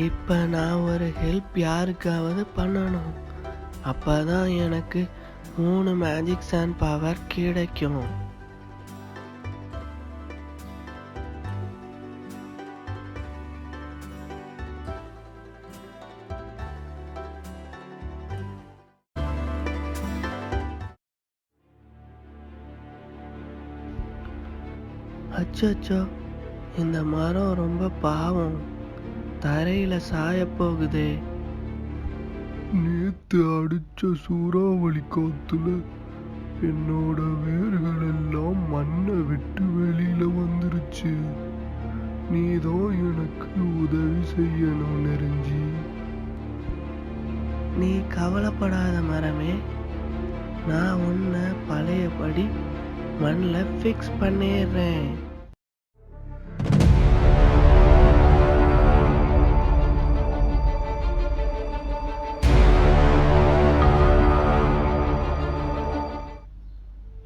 இப்போ நான் ஒரு ஹெல்ப் யாருக்காவது பண்ணணும். அப்பதான் எனக்கு 3 மேஜிக் சாண்ட் பவர் கிடைக்கும். அச்சோ, இந்த மரம் ரொம்ப பாவம், தரையில சாய போகுதே. நேத்து அடிச்ச சூறாவளி காத்துல என்னோட வேர்கள் எல்லாம் மண்ணை விட்டு வெளியில வந்துருச்சு. நீதான் எனக்கு உதவி செய்யணும் நெருஞ்சி. நீ கவலைப்படாத மரமே, நான் உன்னை பழையபடி மண்ணில் ஃபிக்ஸ் பண்ணிடுறேன்.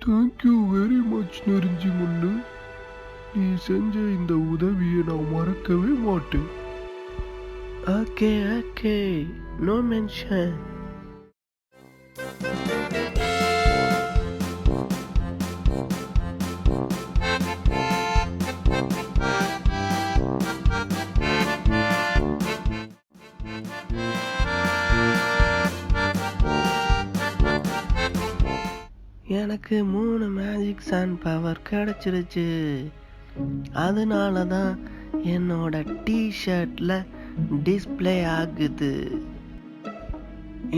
தேங்க்யூ வெரி மச் நெருஞ்சி முன்னு. நீ செஞ்ச இந்த உதவியை நான் மறக்கவே மாட்டேன். Okay, no mention. எனக்கு 3 மேஜிக் சாண்ட் பவர் கிடைச்சிருச்சு. அதனால தான் என்னோட டிஷர்ட்ல டிஸ்ப்ளே ஆகுது.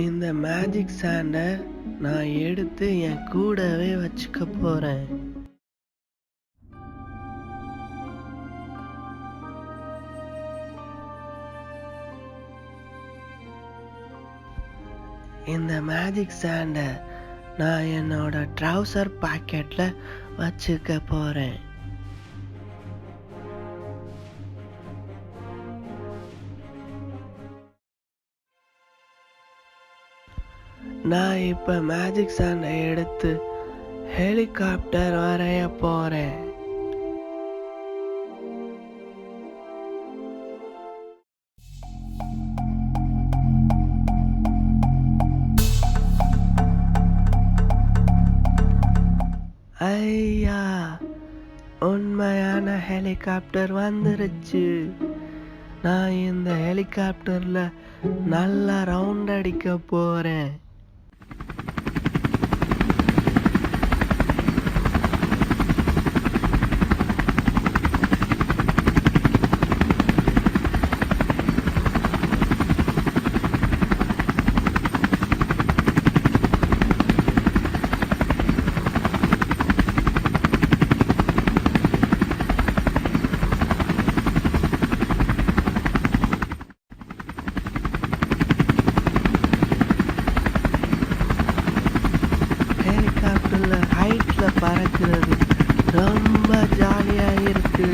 இந்த மேஜிக் சாண்டை நான் எடுத்து என் கூடவே வச்சுக்க போறேன். இந்த மேஜிக் சாண்டை நான் என்னோட ட்ரவுசர் பாக்கெட்ல வச்சுக்க போறேன். நான் இப்ப மேஜிக் சாண்டை எடுத்து ஹெலிகாப்டர் வரைய போறேன். ஐயா, உண்மையான ஹெலிகாப்டர் வந்துருச்சு. நான் இந்த ஹெலிகாப்டர்ல நல்லா ரவுண்ட் அடிக்க போறேன். ஹெலிகாப்டர்ல ஹைட்ல பறக்கிறது ரொம்ப ஜாலியா இருக்கு.